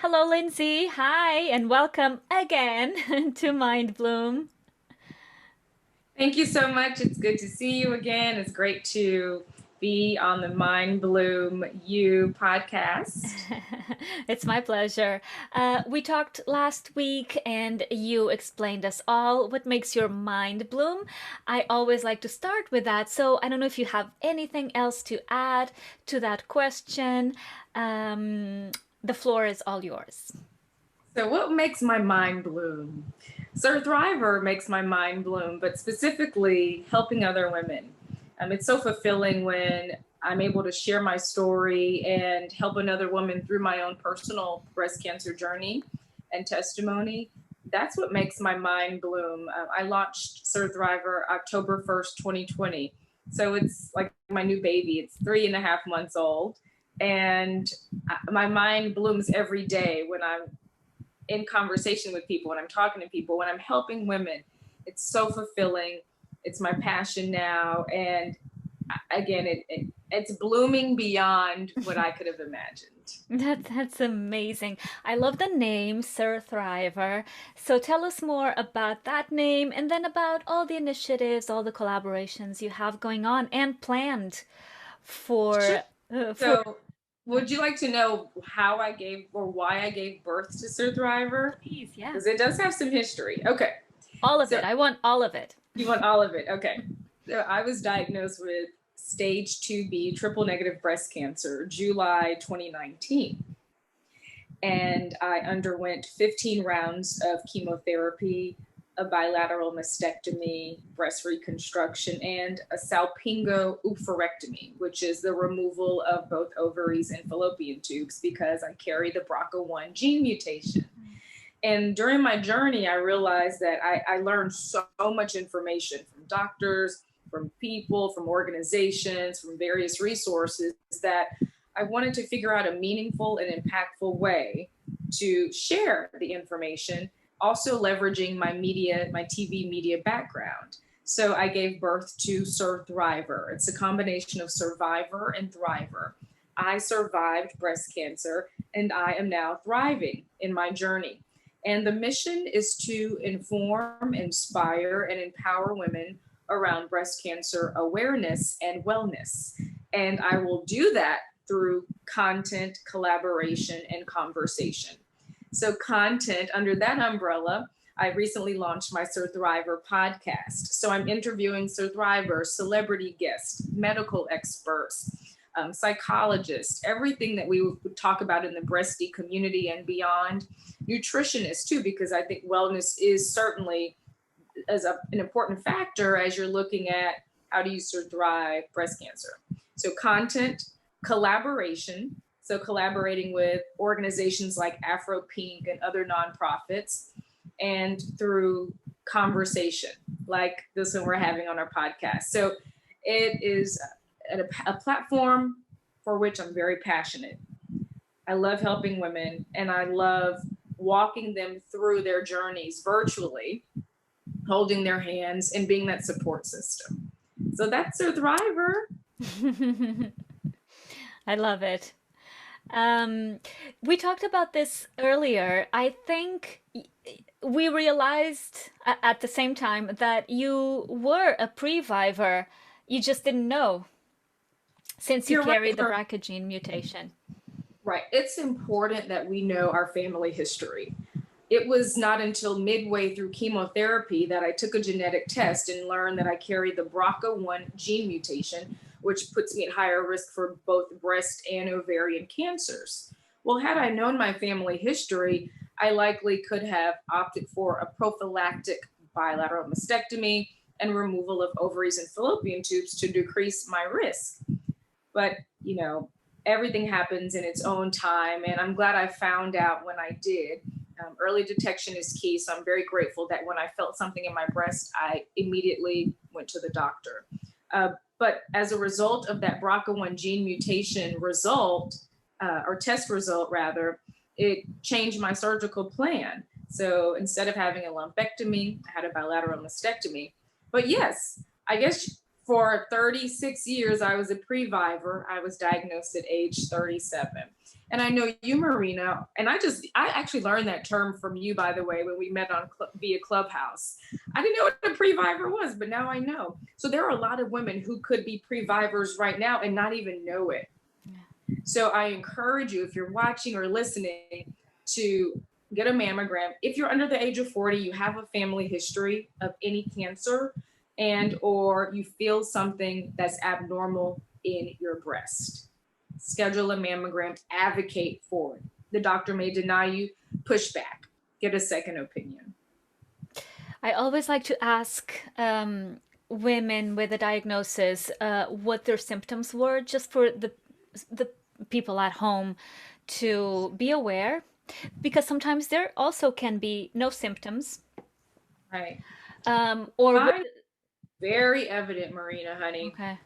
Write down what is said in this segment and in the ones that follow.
Hello, Lindsay. Hi, and welcome again to Mind Bloom. Thank you so much. It's good to see you again. It's great to be on the Mind Bloom You podcast. It's my pleasure. We talked last week and you explained us all what makes your mind bloom. I always like to start with that. So I don't know if you have anything else to add to that question. Um, the floor is all yours. So, what makes my mind bloom? Sir Thriver makes my mind bloom, but specifically helping other women. It's so fulfilling when I'm able to share my story and help another woman through my own personal breast cancer journey and testimony. That's what makes my mind bloom. I launched Sir Thriver October 1st, 2020. So it's like my new baby. It's 3.5 months old. And my mind blooms every day when I'm in conversation with people, when I'm talking to people, when I'm helping women. It's so fulfilling. It's my passion now. And again, it's blooming beyond what I could have imagined. That's amazing. I love the name Sir Thriver. So tell us more about that name and then about all the initiatives, all the collaborations you have going on and planned Sure. for for So, would you like to know how I gave or why I gave birth to Sir Thriver? please, yeah. Because it does have some history. Okay. All of So, it. I want all of it. you want all of it? Okay. So, I was diagnosed with stage 2B triple negative breast cancer, July 2019. And I underwent 15 rounds of chemotherapy, a bilateral mastectomy, breast reconstruction, and a salpingo oophorectomy, which is the removal of both ovaries and fallopian tubes because I carry the BRCA1 gene mutation. And during my journey, I realized that I learned so much information from doctors, from people, from organizations, from various resources that I wanted to figure out a meaningful and impactful way to share the information, also leveraging my media, my TV media background. So I gave birth to Sir Thriver. It's a combination of survivor and thriver. I survived breast cancer and I am now thriving in my journey. And the mission is to inform, inspire, and empower women around breast cancer awareness and wellness. And I will do that through content, collaboration, and conversation. So, content under that umbrella, I recently launched my Sir Thriver podcast. So, I'm interviewing Sir Thriver, celebrity guests, medical experts, psychologists, everything that we would talk about in the breasty community and beyond, nutritionists too, because I think wellness is certainly an important factor as you're looking at how do you survive breast cancer. So content, collaboration, so collaborating with organizations like Afro Pink and other nonprofits, and through conversation like this one we're having on our podcast. So it is a platform for which I'm very passionate. I love helping women and I love walking them through their journeys virtually, holding their hands and being that support system. So that's Sir Thriver. I love it. We talked about this earlier. I think we realized at the same time that you were a previver. You just didn't know since you You're carried the right. BRCA gene mutation. Right. It's important that we know our family history. It was not until midway through chemotherapy that I took a genetic test and learned that I carried the BRCA1 gene mutation, which puts me at higher risk for both breast and ovarian cancers. Well, had I known my family history, I likely could have opted for a prophylactic bilateral mastectomy and removal of ovaries and fallopian tubes to decrease my risk. But, everything happens in its own time. And I'm glad I found out when I did. Early detection is key. So I'm very grateful that when I felt something in my breast, I immediately went to the doctor. But as a result of that BRCA1 gene mutation result, or test result rather, it changed my surgical plan. So instead of having a lumpectomy, I had a bilateral mastectomy. But yes, I guess for 36 years, I was a previver. I was diagnosed at age 37. And I know you, Marina, and I actually learned that term from you, by the way, when we met on via Clubhouse. I didn't know what a previvor was, but now I know. So there are a lot of women who could be previvors right now and not even know it. So I encourage you, if you're watching or listening, to get a mammogram. If you're under the age of 40, you have a family history of any cancer, and or you feel something that's abnormal in your breast, schedule a mammogram, advocate for it. The doctor may deny you, push back, get a second opinion. I always like to ask women with a diagnosis what their symptoms were, just for the people at home to be aware, because sometimes there also can be no symptoms. Right. Or very evident, Marina, honey. Okay.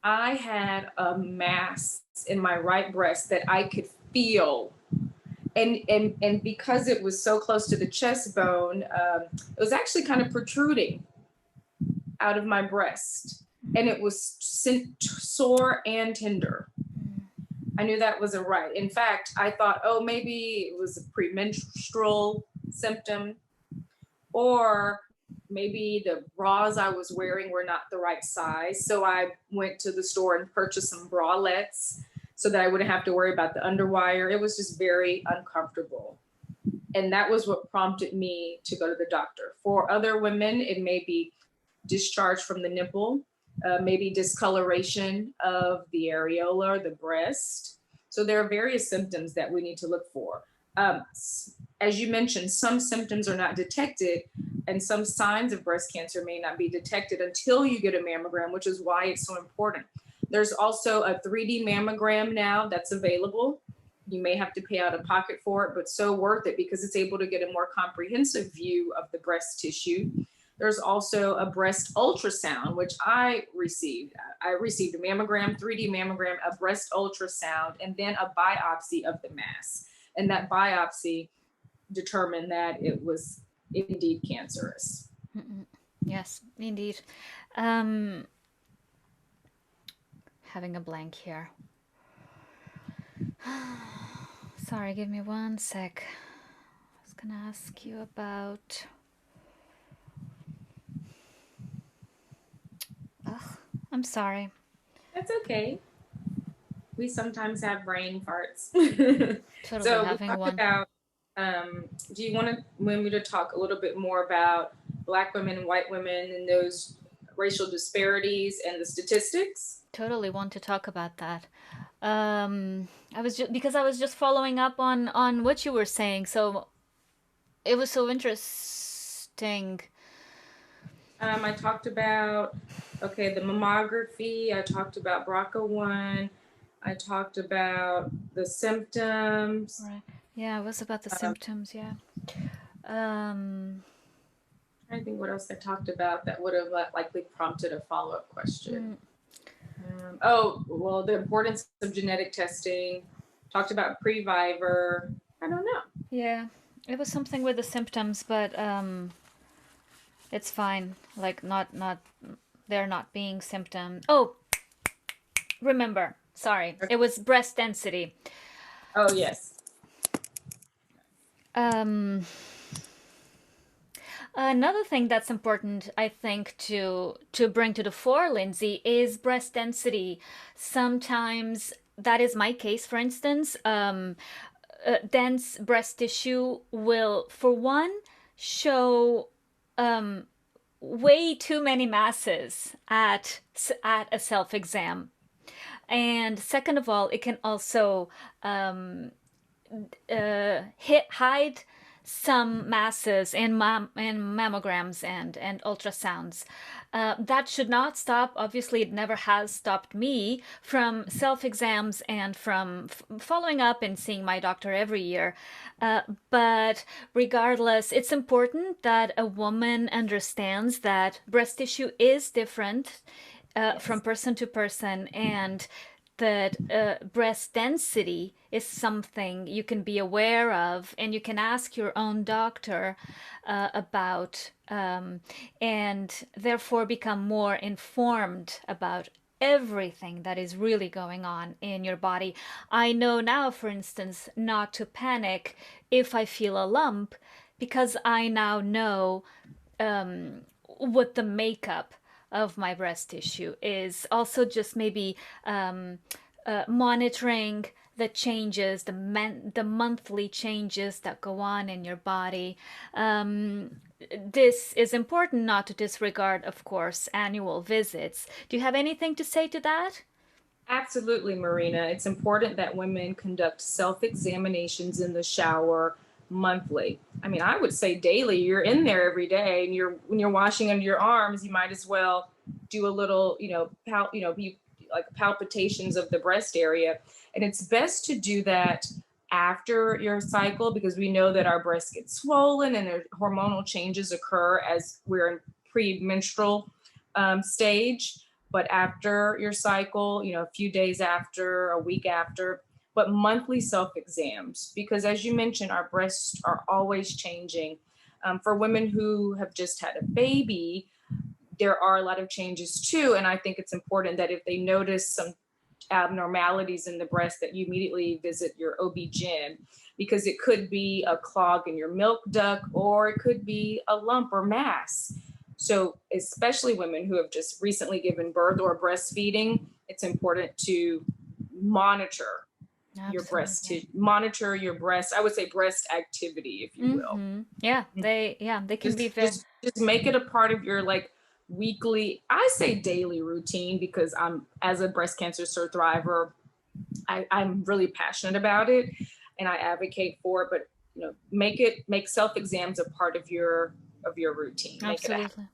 I had a mass in my right breast that I could feel. And because it was so close to the chest bone, it was actually kind of protruding out of my breast. And it was sore and tender. I knew that wasn't right. In fact, I thought, oh, maybe it was a premenstrual symptom, or maybe the bras I was wearing were not the right size. So I went to the store and purchased some bralettes so that I wouldn't have to worry about the underwire. It was just very uncomfortable. And that was what prompted me to go to the doctor. For other women, it may be discharge from the nipple, maybe discoloration of the areola or the breast. So there are various symptoms that we need to look for. As you mentioned, some symptoms are not detected, and some signs of breast cancer may not be detected until you get a mammogram, which is why it's so important. There's also a 3D mammogram now that's available. You may have to pay out of pocket for it, but so worth it because it's able to get a more comprehensive view of the breast tissue. There's also a breast ultrasound, which I received. I received a mammogram, 3D mammogram, a breast ultrasound, and then a biopsy of the mass. And that biopsy determined that it was indeed cancerous. Yes, indeed. Having a blank here. Sorry, give me one sec. I was gonna ask you about... Ugh, I'm sorry. That's okay. We sometimes have brain farts. Totally so having we'll one. About, do you want me to talk a little bit more about Black women and white women and those racial disparities and the statistics? Totally want to talk about that. I was just following up on what you were saying, so it was so interesting. I talked about the mammography. I talked about BRCA1. I talked about the symptoms. Right. Yeah, it was about the symptoms. Yeah. I think what else I talked about that would have likely prompted a follow-up question. The importance of genetic testing. Talked about previvor. I don't know. Yeah, it was something with the symptoms, but it's fine. Like not there not being symptoms. Oh, remember. Sorry, it was breast density. Oh yes. Another thing that's important, I think, to bring to the fore, Lindsay, is breast density. Sometimes that is my case, for instance. Dense breast tissue will, for one, show way too many masses at a self-exam. And second of all, it can also hide some masses in mammograms and ultrasounds. That should not stop. Obviously, it never has stopped me from self-exams and from following up and seeing my doctor every year. But regardless, it's important that a woman understands that breast tissue is different from person to person, and that breast density is something you can be aware of and you can ask your own doctor about, and therefore become more informed about everything that is really going on in your body. I know now, for instance, not to panic if I feel a lump, because I now know what the makeup of my breast tissue is. Also, just maybe monitoring the changes, the monthly changes that go on in your body. This is important, not to disregard, of course, annual visits. Do you have anything to say to that? Absolutely, Marina. It's important that women conduct self-examinations in the shower monthly. I mean, I would say daily. You're in there every day, and when you're washing under your arms, you might as well do a little, be like palpitations of the breast area. And it's best to do that after your cycle, because we know that our breasts get swollen and hormonal changes occur as we're in premenstrual stage. But after your cycle, a few days after, a week after, but monthly self exams, because as you mentioned, our breasts are always changing. For women who have just had a baby, there are a lot of changes too. And I think it's important that if they notice some abnormalities in the breast, that you immediately visit your OB-GYN, because it could be a clog in your milk duct, or it could be a lump or mass. So especially women who have just recently given birth or breastfeeding, it's important to monitor your breast, to monitor your breast. I would say breast activity, if you will. Yeah, they can be very. Just make it a part of your weekly, I say daily routine, because as a breast cancer survivor, I'm really passionate about it and I advocate for it. But make self exams a part of your routine. Absolutely.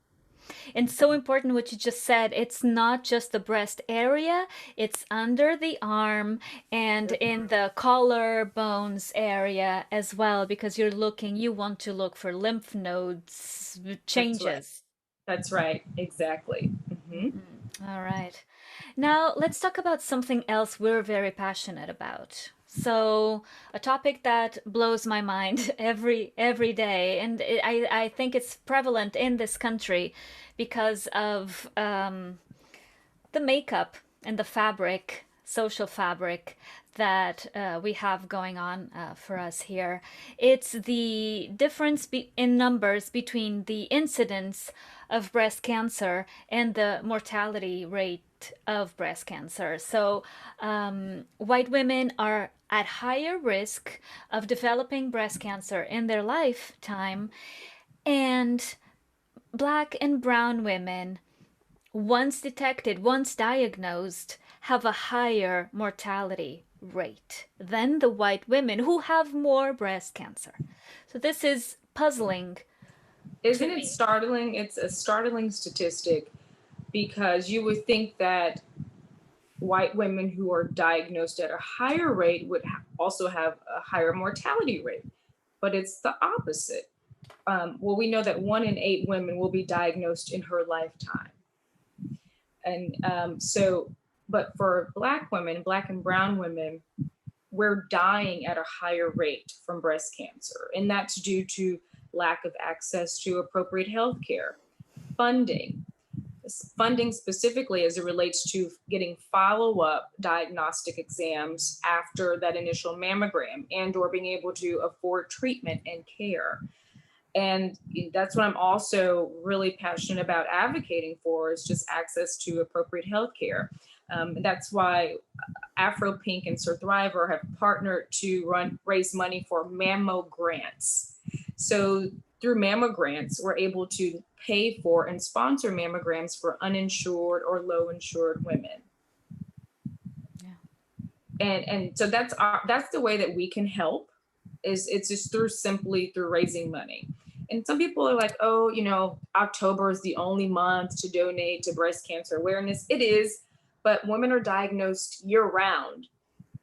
And so important what you just said. It's not just the breast area, it's under the arm and in the collarbones area as well, because you want to look for lymph nodes changes. That's right. Exactly. All right. Now let's talk about something else we're very passionate about. So a topic that blows my mind every day, and I think it's prevalent in this country because of the makeup and the fabric, social fabric that we have going on for us here. It's the difference in numbers between the incidence of breast cancer and the mortality rate of breast cancer. So white women are at higher risk of developing breast cancer in their lifetime, and Black and brown women, once detected, once diagnosed, have a higher mortality rate than the white women who have more breast cancer. So this is puzzling. Isn't it startling? It's a startling statistic, because you would think that white women who are diagnosed at a higher rate would also have a higher mortality rate, but it's the opposite. Well, we know that 1 in 8 women will be diagnosed in her lifetime. And but for Black women, Black and brown women, we're dying at a higher rate from breast cancer. And that's due to lack of access to appropriate health care, funding specifically as it relates to getting follow-up diagnostic exams after that initial mammogram, and or being able to afford treatment and care. And that's what I'm also really passionate about advocating for, is just access to appropriate health care. That's why Afro Pink and SurviveHer have partnered to raise money for mammo grants. So through mammo grants, we're able to pay for and sponsor mammograms for uninsured or low insured women. Yeah. And so that's the way that we can help, is it's just simply through raising money. And some people are like, oh, October is the only month to donate to breast cancer awareness. It is, but women are diagnosed year round.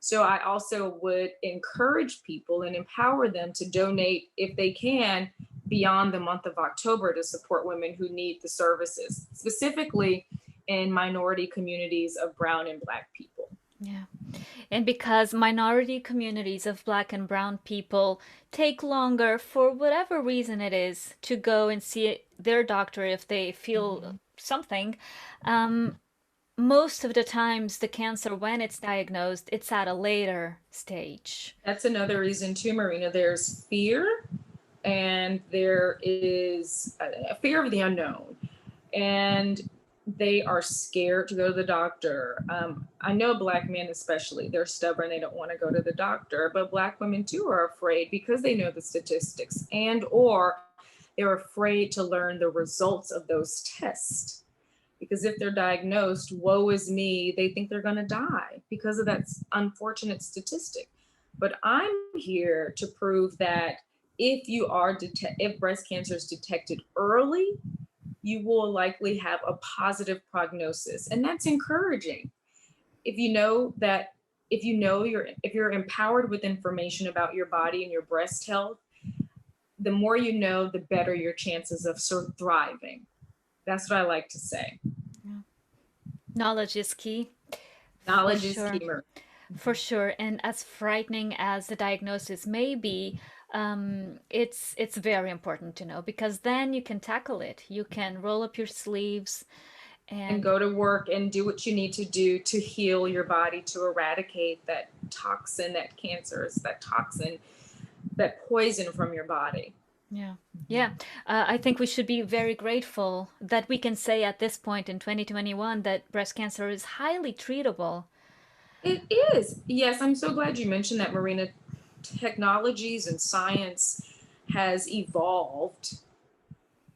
So I also would encourage people and empower them to donate, if they can, beyond the month of October, to support women who need the services, specifically in minority communities of brown and Black people. Yeah. And because minority communities of Black and brown people take longer, for whatever reason it is, to go and see their doctor if they feel something, most of the times the cancer, when it's diagnosed, it's at a later stage. That's another reason too, Marina. There's fear, and there is a fear of the unknown, and they are scared to go to the doctor. I know Black men especially, they're stubborn, they don't want to go to the doctor, but Black women too are afraid because they know the statistics, and or they're afraid to learn the results of those tests. Because if they're diagnosed, woe is me, they think they're going to die because of that unfortunate statistic. But I'm here to prove that if breast cancer is detected early, you will likely have a positive prognosis, and that's encouraging. If you know that, if you're empowered with information about your body and your breast health, the more you know, the better your chances of thriving. That's what I like to say. Yeah. Knowledge is key. Knowledge is key. For sure. And as frightening as the diagnosis may be, it's very important to know, because then you can tackle it. You can roll up your sleeves and go to work and do what you need to do to heal your body, to eradicate that toxin, that cancer, that toxin, that poison from your body. Yeah. Yeah. I think we should be very grateful that we can say at this point in 2021 that breast cancer is highly treatable. It is. Yes, I'm so glad you mentioned that, Marina. Technologies and science has evolved.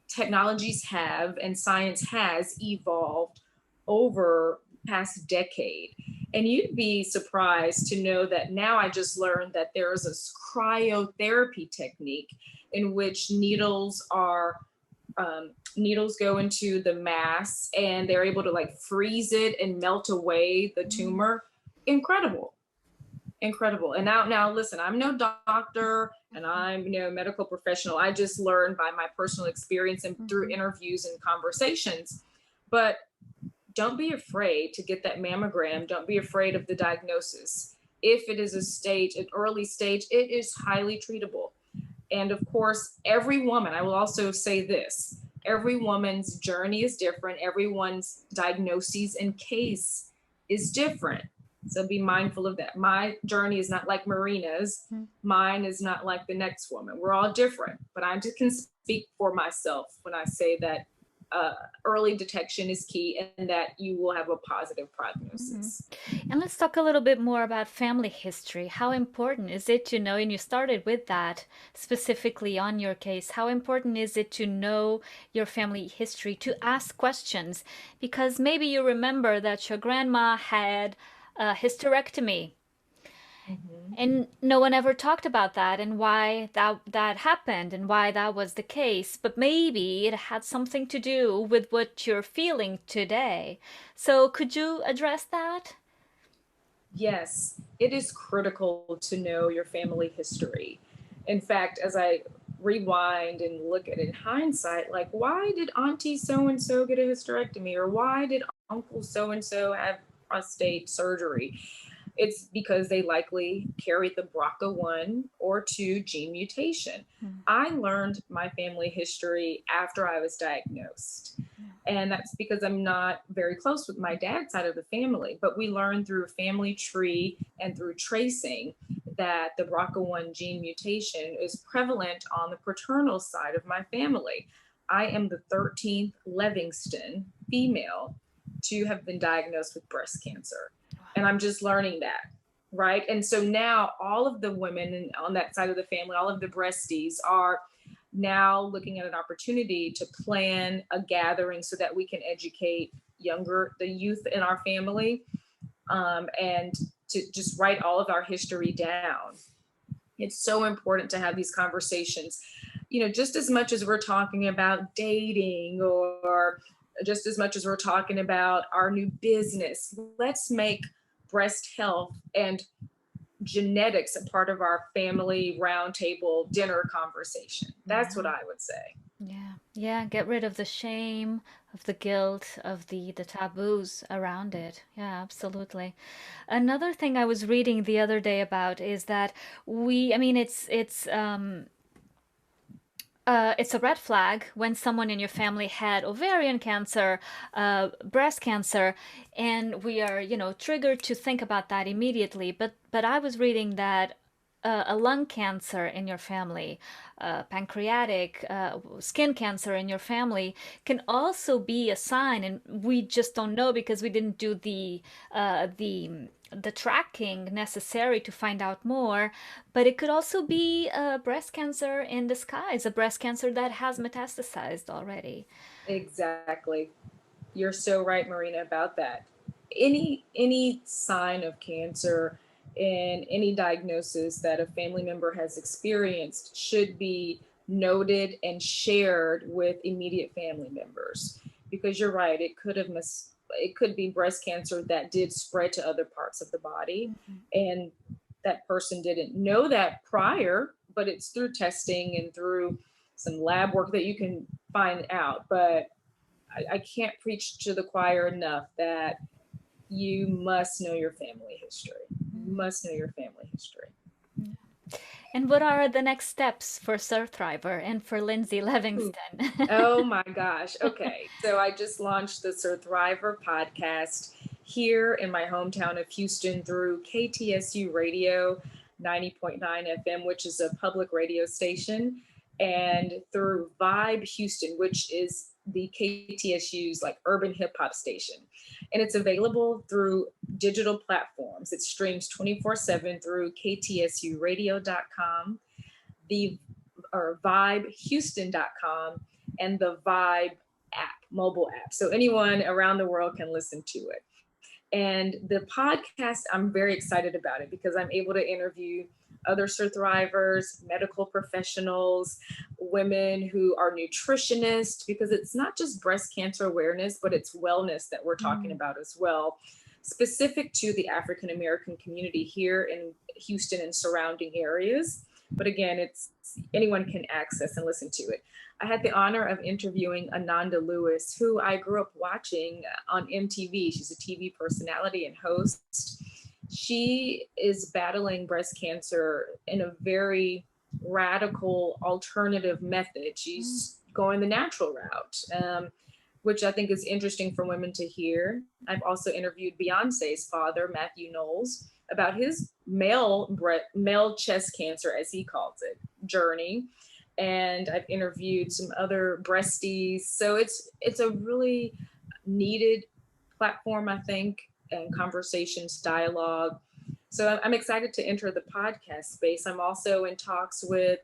Technologies have, and science has evolved over the past decade. And you'd be surprised to know that now I just learned that there is a cryotherapy technique in which needles go into the mass, and they're able to like freeze it and melt away the tumor. Incredible. And now listen, I'm no doctor and I'm no medical professional. I just learned by my personal experience and through interviews and conversations. But don't be afraid to get that mammogram. Don't be afraid of the diagnosis. If it is an early stage, it is highly treatable. And of course, every woman, I will also say this, every woman's journey is different. Everyone's diagnosis and case is different. So be mindful of that. My journey is not like Marina's. Mine is not like the next woman. We're all different, but I just can speak for myself when I say that early detection is key and that you will have a positive prognosis. And let's talk a little bit more about family history. How important is it to know, and you started with that specifically on your case, how important is it to know your family history, to ask questions? Because maybe you remember that your grandma had a hysterectomy. And no one ever talked about that and why that happened and why that was the case. But maybe it had something to do with what you're feeling today. So could you address that? Yes, it is critical to know your family history. In fact, as I rewind and look at it in hindsight, like, why did Auntie so-and-so get a hysterectomy? Or why did Uncle so-and-so have prostate surgery? It's because they likely carried the BRCA1 or 2 gene mutation. I learned my family history after I was diagnosed. And that's because I'm not very close with my dad's side of the family, but we learned through a family tree and through tracing that the BRCA1 gene mutation is prevalent on the paternal side of my family. I am the 13th Levingston female to have been diagnosed with breast cancer. And I'm just learning that, right? And so now all of the women on that side of the family, all of the breasties are now looking at an opportunity to plan a gathering so that we can educate the youth in our family, and to just write all of our history down. It's so important to have these conversations, just as much as we're talking about dating, or just as much as we're talking about our new business. Let's make breast health and genetics a part of our family roundtable dinner conversation. That's what I would say. Yeah, get rid of the shame, of the guilt, of the taboos around it. Yeah, absolutely. Another thing I was reading the other day about is that it's it's a red flag when someone in your family had ovarian cancer, breast cancer, and we are, triggered to think about that immediately. But I was reading that a lung cancer in your family, pancreatic, skin cancer in your family can also be a sign, and we just don't know because we didn't do the tracking necessary to find out more. But it could also be a breast cancer in disguise, a breast cancer that has metastasized already. Exactly. You're so right, Marina, about that. Any sign of cancer and any diagnosis that a family member has experienced should be noted and shared with immediate family members, because you're right, it could be breast cancer that did spread to other parts of the body, and that person didn't know that prior, but it's through testing and through some lab work that you can find out. But I can't preach to the choir enough that you must know your family history. You must know your family history. And what are the next steps for Surthriver and for Lindsay Ooh. Levingston? Oh my gosh. Okay. So I just launched the Surthriver podcast here in my hometown of Houston through KTSU Radio 90.9 FM, which is a public radio station, and through Vibe Houston, which is the KTSU's like urban hip hop station. And it's available through digital platforms. It streams 24/7 through ktsuradio.com, the or vibehouston.com, and the Vibe app, mobile app. So anyone around the world can listen to it. And the podcast, I'm very excited about it because I'm able to interview other survivors, medical professionals, women who are nutritionists, because it's not just breast cancer awareness, but it's wellness that we're talking about as well, specific to the African American community here in Houston and surrounding areas. But again, it's anyone can access and listen to it. I had the honor of interviewing Ananda Lewis, who I grew up watching on MTV. She's a TV personality and host. She is battling breast cancer in a very radical alternative method. She's going the natural route, which I think is interesting for women to hear. I've also interviewed Beyonce's father, Matthew Knowles, about his male chest cancer, as he calls it, journey. And I've interviewed some other breasties. So it's a really needed platform, I think, and conversations, dialogue. So I'm excited to enter the podcast space. I'm also in talks with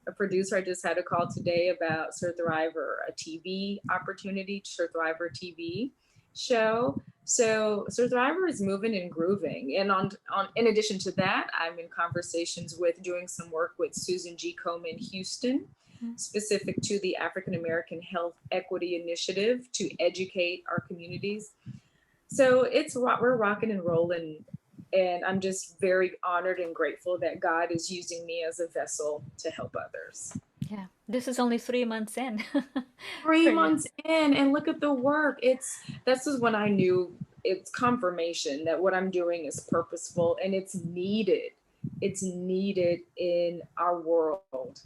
a producer. I just had a call today about Surthriver, a TV opportunity, Surthriver TV show. So Surthriver is moving and grooving. And on in addition to that, I'm in conversations with doing some work with Susan G. Komen Houston, specific to the African American Health Equity Initiative to educate our communities. So we're rocking and rolling, and I'm just very honored and grateful that God is using me as a vessel to help others. Yeah, this is only 3 months in. 3 months in, and look at the work. This is when I knew it's confirmation that what I'm doing is purposeful and it's needed. It's needed in our world.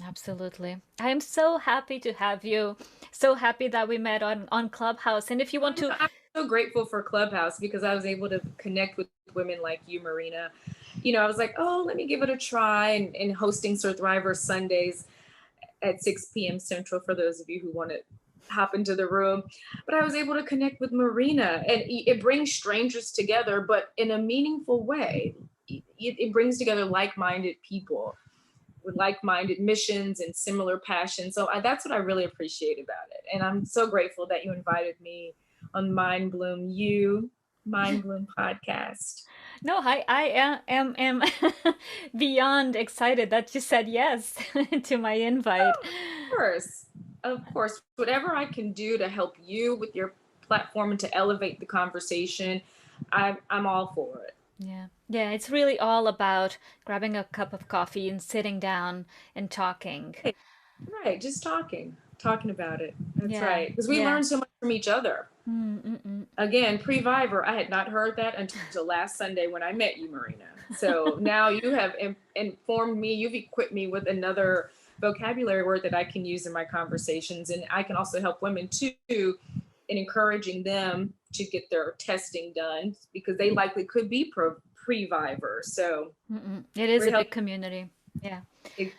Absolutely. I am so happy to have you. So happy that we met on Clubhouse. And if you want to, I'm so grateful for Clubhouse because I was able to connect with women like you, Marina. I was like, oh, let me give it a try, and hosting Surthriver Sundays at 6 p.m. Central for those of you who want to hop into the room. But I was able to connect with Marina, and it brings strangers together, but in a meaningful way. It brings together like-minded people with like-minded missions and similar passions. So that's what I really appreciate about it. And I'm so grateful that you invited me on Mind Bloom podcast. no, I am beyond excited that you said yes to my invite. Of course, whatever I can do to help you with your platform and to elevate the conversation, I'm all for it. Yeah, it's really all about grabbing a cup of coffee and sitting down and talking. Right, just talking about it. That's Yeah, right. Because we learn so much from each other. Mm-mm. Again, pre-Viver, I had not heard that until last Sunday when I met you, Marina. So now you have informed me, you've equipped me with another vocabulary word that I can use in my conversations. And I can also help women too in encouraging them to get their testing done because they likely could be pre-vivor. So It is we're a big helping. community. Yeah. It,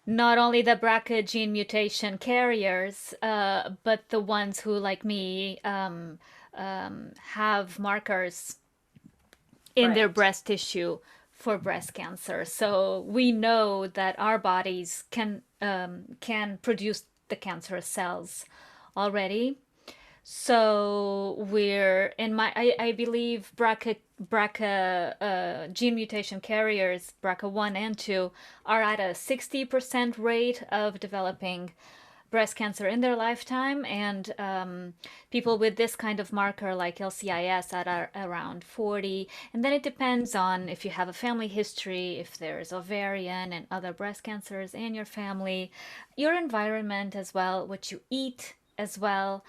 Not only the BRCA gene mutation carriers, but the ones who, like me, have markers in their right. breast tissue for breast cancer. So we know that our bodies can produce the cancerous cells already. So we're in my I believe BRCA gene mutation carriers, BRCA 1 and 2, are at a 60% rate of developing breast cancer in their lifetime, and people with this kind of marker like LCIS at around 40. And then it depends on if you have a family history, if there's ovarian and other breast cancers in your family, your environment as well, what you eat as well,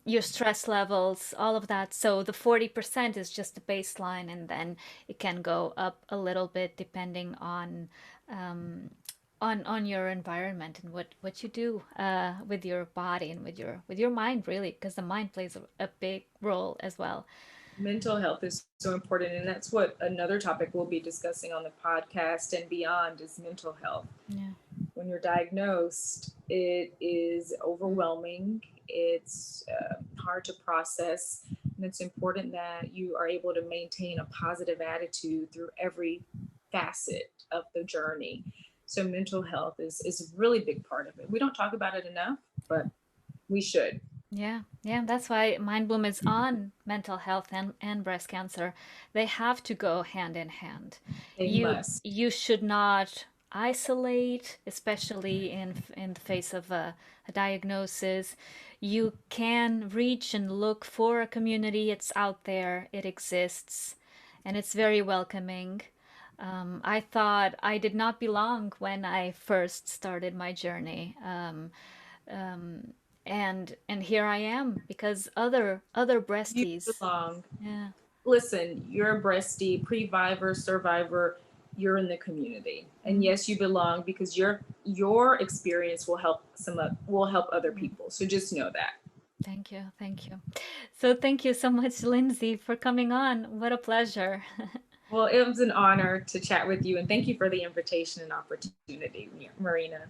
your stress levels, all of that. So the 40% is just the baseline, and then it can go up a little bit depending um, on your environment and what you do with your body and with your mind, really, because the mind plays a big role as well. Mental health is so important, and that's what another topic we'll be discussing on the podcast and beyond is mental health. Yeah. When you're diagnosed, it is overwhelming. It's hard to process, and it's important that you are able to maintain a positive attitude through every facet of the journey. So mental health is a really big part of it. We don't talk about it enough, but we should. Yeah, yeah, that's why Mind Bloom is on mental health and breast cancer. They have to go hand in hand. They must. You should not isolate, especially in the face of a diagnosis. You can reach and look for a community. It's out there, it exists, and it's very welcoming. I thought I did not belong when I first started my journey. Um, and here I am because other You breasties. belong. Yeah. Listen, you're a breastie, pre-vivor, survivor, you're in the community. And Mm, yes, you belong because your experience will help other people. So just know that. thank you, thank you. So thank you so much, Lindsay, for coming on. What a pleasure. Well, it was an honor to chat with you and thank you for the invitation and opportunity, Marina.